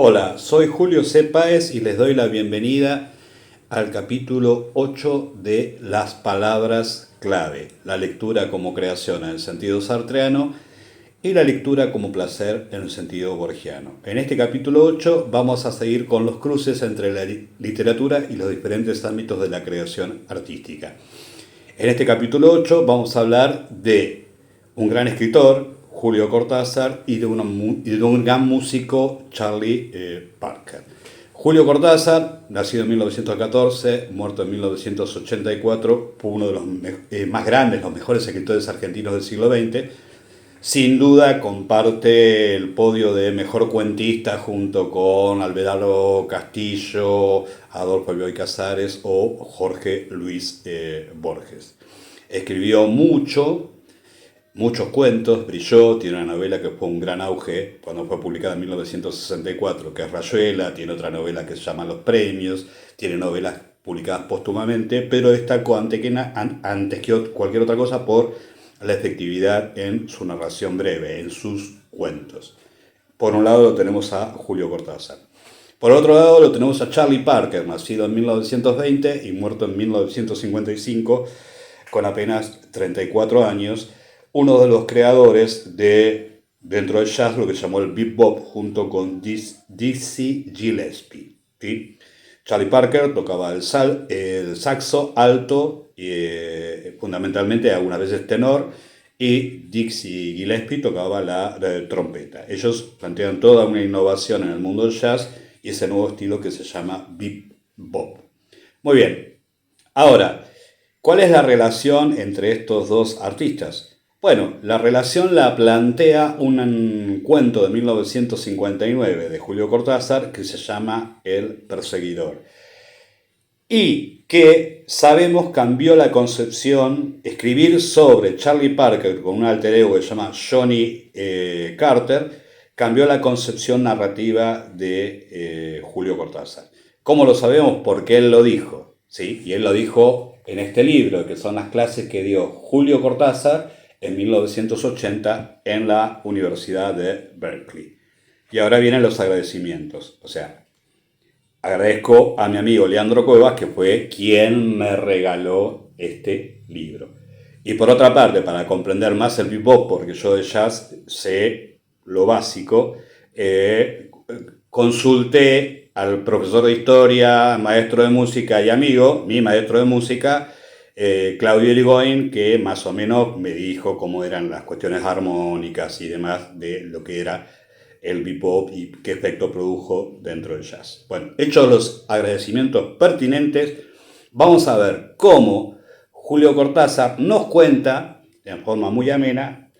Hola, soy Julio C. Páez y les doy la bienvenida al capítulo 8 de Las palabras clave, la lectura como creación en el sentido sartreano y la lectura como placer en el sentido borgiano. En este capítulo 8 vamos a seguir con los cruces entre la literatura y los diferentes ámbitos de la creación artística. En este capítulo 8 vamos a hablar de un gran escritor, Julio Cortázar, y de un gran músico, Charlie Parker. Julio Cortázar, nacido en 1914, muerto en 1984, fue uno de los más grandes, los mejores escritores argentinos del siglo XX. Sin duda comparte el podio de mejor cuentista junto con Abelardo Castillo, Adolfo Bioy Casares o Jorge Luis Borges. Escribió muchos cuentos, brilló, tiene una novela que fue un gran auge cuando fue publicada en 1964, que es Rayuela, tiene otra novela que se llama Los Premios, tiene novelas publicadas póstumamente, pero destacó antes que cualquier otra cosa por la efectividad en su narración breve, en sus cuentos. Por un lado lo tenemos a Julio Cortázar. Por otro lado lo tenemos a Charlie Parker, nacido en 1920 y muerto en 1955, con apenas 34 años, uno de los creadores de, dentro del jazz, lo que llamó el bebop, junto con Dizzy Gillespie. ¿Sí? Charlie Parker tocaba el saxo alto, fundamentalmente algunas veces tenor, y Dizzy Gillespie tocaba la trompeta. Ellos plantean toda una innovación en el mundo del jazz y ese nuevo estilo que se llama bebop. Muy bien, ahora, ¿cuál es la relación entre estos dos artistas? Bueno, la relación la plantea un cuento de 1959 de Julio Cortázar que se llama El Perseguidor. Y que sabemos cambió la concepción, escribir sobre Charlie Parker con un alter ego que se llama Johnny Carter, cambió la concepción narrativa de Julio Cortázar. ¿Cómo lo sabemos? Porque él lo dijo, ¿sí? Y él lo dijo en este libro, que son las clases que dio Julio Cortázar en 1980 en la Universidad de Berkeley. Y ahora vienen los agradecimientos. O sea, agradezco a mi amigo Leandro Cuevas, que fue quien me regaló este libro. Y por otra parte, para comprender más el bebop, porque yo de jazz sé lo básico, consulté al profesor de historia, maestro de música y amigo, mi maestro de música, Claudio Irigoyen, que más o menos me dijo cómo eran las cuestiones armónicas y demás de lo que era el bebop y qué efecto produjo dentro del jazz. Bueno, hechos los agradecimientos pertinentes, vamos a ver cómo Julio Cortázar nos cuenta, en forma muy amena,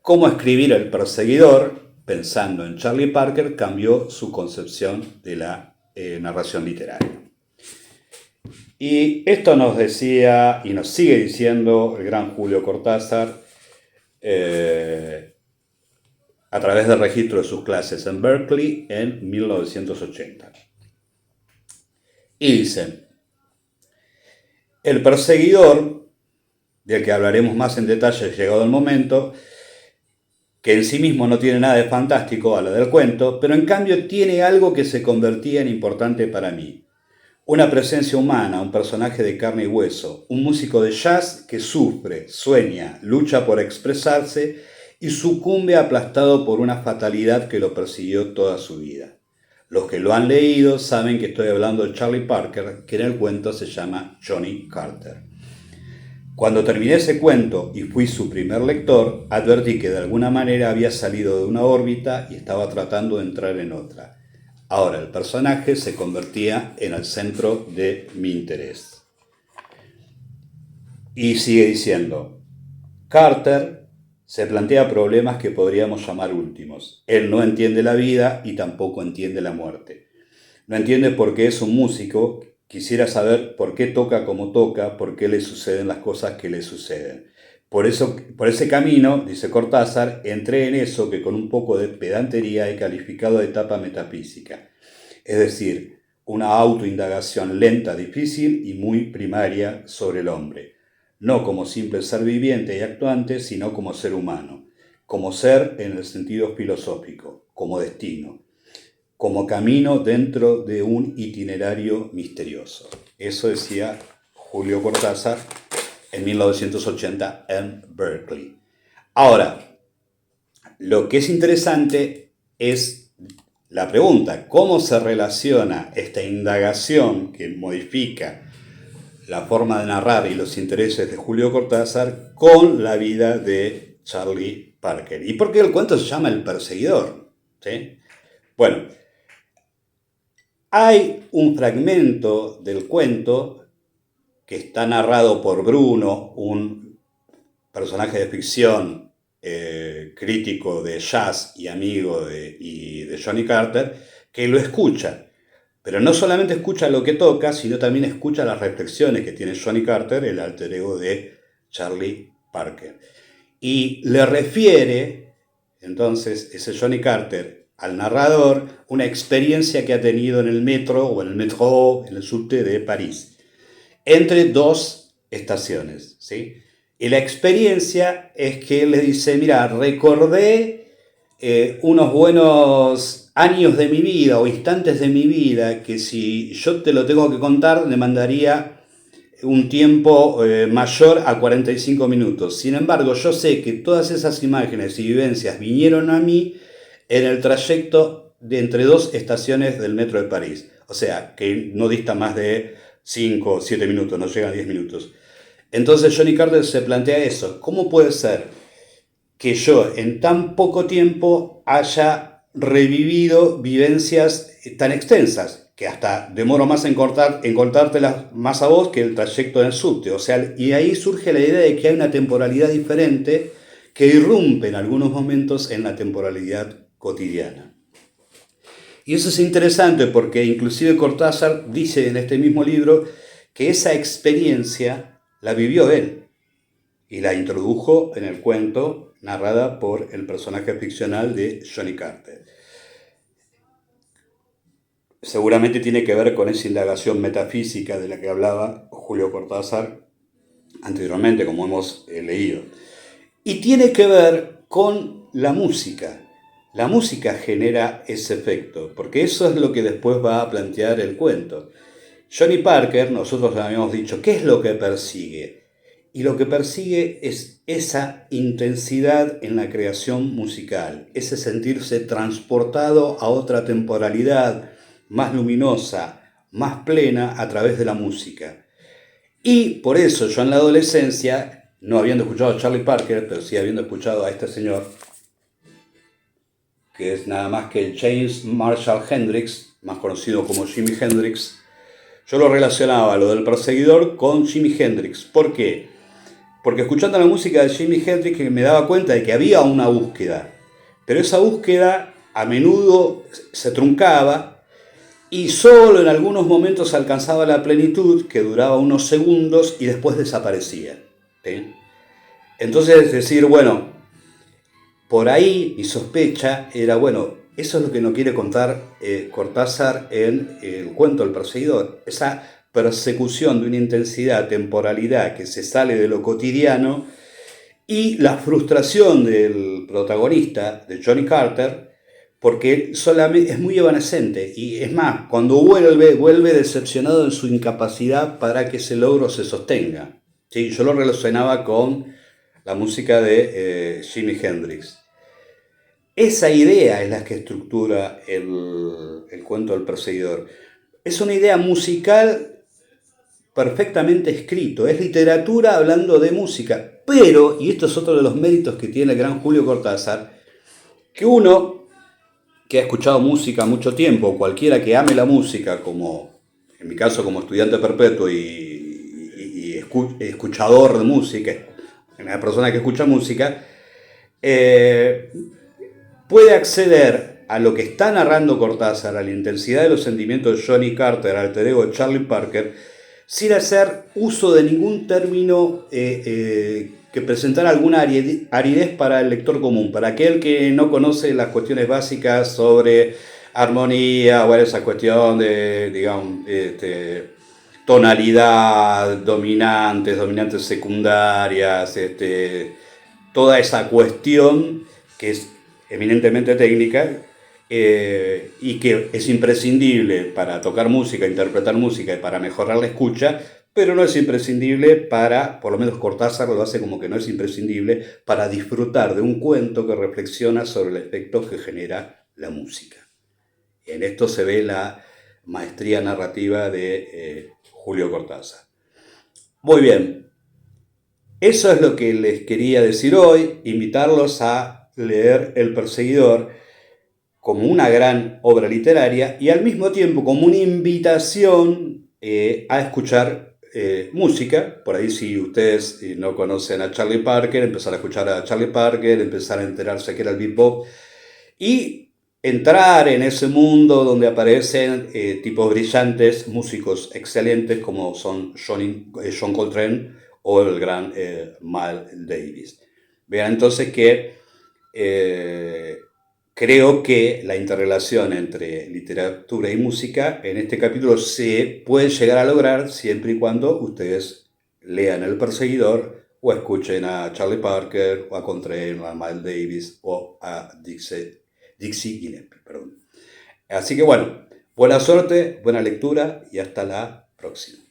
cómo escribir El Perseguidor, pensando en Charlie Parker, cambió su concepción de la narración literaria. Y esto nos decía y nos sigue diciendo el gran Julio Cortázar a través del registro de sus clases en Berkeley en 1980. Y dice, El Perseguidor, del que hablaremos más en detalle llegado el momento, que en sí mismo no tiene nada de fantástico a la del cuento, pero en cambio tiene algo que se convertía en importante para mí. Una presencia humana, un personaje de carne y hueso, un músico de jazz que sufre, sueña, lucha por expresarse y sucumbe aplastado por una fatalidad que lo persiguió toda su vida. Los que lo han leído saben que estoy hablando de Charlie Parker, que en el cuento se llama Johnny Carter. Cuando terminé ese cuento y fui su primer lector, advertí que de alguna manera había salido de una órbita y estaba tratando de entrar en otra. Ahora el personaje se convertía en el centro de mi interés. Y sigue diciendo, Carter se plantea problemas que podríamos llamar últimos. Él no entiende la vida y tampoco entiende la muerte. No entiende por qué es un músico, quisiera saber por qué toca como toca, por qué le suceden las cosas que le suceden. Por ese camino, dice Cortázar, entré en eso que con un poco de pedantería he calificado de etapa metafísica. Es decir, una autoindagación lenta, difícil y muy primaria sobre el hombre. No como simple ser viviente y actuante, sino como ser humano. Como ser en el sentido filosófico, como destino. como camino dentro de un itinerario misterioso. Eso decía Julio Cortázar en 1980 en Berkeley. Ahora, lo que es interesante es la pregunta: ¿cómo se relaciona esta indagación que modifica la forma de narrar y los intereses de Julio Cortázar con la vida de Charlie Parker? ¿Y por qué el cuento se llama El Perseguidor? ¿Sí? Bueno, hay un fragmento del cuento que está narrado por Bruno, un personaje de ficción, crítico de jazz y amigo de Johnny Carter, que lo escucha. Pero no solamente escucha lo que toca, sino también escucha las reflexiones que tiene Johnny Carter, el alter ego de Charlie Parker. Y le refiere, entonces, ese Johnny Carter al narrador una experiencia que ha tenido en el metro o en el metro, en el subte de París, entre dos estaciones, ¿sí? Y la experiencia es que él le dice: mira, recordé unos buenos años de mi vida o instantes de mi vida que si yo te lo tengo que contar demandaría un tiempo mayor a 45 minutos. Sin embargo, yo sé que todas esas imágenes y vivencias vinieron a mí en el trayecto de entre dos estaciones del metro de París. O sea, que no dista más de 5 o 7 minutos, no llega a 10 minutos. Entonces Johnny Carter se plantea eso: ¿cómo puede ser que yo en tan poco tiempo haya revivido vivencias tan extensas, que hasta demoro más en contártelas más a vos que el trayecto en el subte? O sea, y ahí surge la idea de que hay una temporalidad diferente que irrumpe en algunos momentos en la temporalidad cotidiana. Y eso es interesante porque inclusive Cortázar dice en este mismo libro que esa experiencia la vivió él y la introdujo en el cuento narrada por el personaje ficcional de Johnny Carter. Seguramente tiene que ver con esa indagación metafísica de la que hablaba Julio Cortázar anteriormente, como hemos leído. Y tiene que ver con la música. La música genera ese efecto, porque eso es lo que después va a plantear el cuento. Johnny Parker, nosotros habíamos dicho, ¿qué es lo que persigue? Y lo que persigue es esa intensidad en la creación musical, ese sentirse transportado a otra temporalidad más luminosa, más plena a través de la música. Y por eso yo en la adolescencia, no habiendo escuchado a Charlie Parker, pero sí habiendo escuchado a este señor, que es nada más que James Marshall Hendrix, más conocido como Jimi Hendrix, yo lo relacionaba, lo del perseguidor, con Jimi Hendrix. ¿Por qué? Porque escuchando la música de Jimi Hendrix me daba cuenta de que había una búsqueda, pero esa búsqueda a menudo se truncaba y solo en algunos momentos alcanzaba la plenitud, que duraba unos segundos y después desaparecía, ¿sí? Entonces es decir, bueno, por ahí mi sospecha era, bueno, eso es lo que nos quiere contar Cortázar en el cuento El Perseguidor, esa persecución de una intensidad, temporalidad que se sale de lo cotidiano, y la frustración del protagonista, de Johnny Carter, porque solamente es muy evanescente, y es más, cuando vuelve decepcionado en su incapacidad para que ese logro se sostenga. ¿Sí? Yo lo relacionaba con la música de Jimi Hendrix. Esa idea es la que estructura el cuento del perseguidor. Es una idea musical perfectamente escrito, es literatura hablando de música, pero, y esto es otro de los méritos que tiene el gran Julio Cortázar, que uno que ha escuchado música mucho tiempo, cualquiera que ame la música, como en mi caso como estudiante perpetuo y escuchador de música, una persona que escucha música, puede acceder a lo que está narrando Cortázar, a la intensidad de los sentimientos de Johnny Carter, alter ego de Charlie Parker, sin hacer uso de ningún término que presentara alguna aridez para el lector común, para aquel que no conoce las cuestiones básicas sobre armonía, o esa cuestión de, digamos, tonalidad, dominantes secundarias, toda esa cuestión que es eminentemente técnica y que es imprescindible para tocar música, interpretar música y para mejorar la escucha, pero no es imprescindible para, por lo menos Cortázar lo hace como que no es imprescindible, para disfrutar de un cuento que reflexiona sobre el efecto que genera la música. En esto se ve la maestría narrativa de Julio Cortázar. Muy bien, eso es lo que les quería decir hoy, invitarlos a leer El Perseguidor como una gran obra literaria y al mismo tiempo como una invitación a escuchar música. Por ahí, si ustedes no conocen a Charlie Parker, empezar a escuchar a Charlie Parker, empezar a enterarse que era el bebop y entrar en ese mundo donde aparecen tipos brillantes, músicos excelentes como son John Coltrane o el gran Miles Davis. Vean entonces que creo que la interrelación entre literatura y música en este capítulo se puede llegar a lograr siempre y cuando ustedes lean El Perseguidor o escuchen a Charlie Parker o a Coltrane o a Miles Davis o a Dixie Gillespie. Perdón. Así que bueno, buena suerte, buena lectura y hasta la próxima.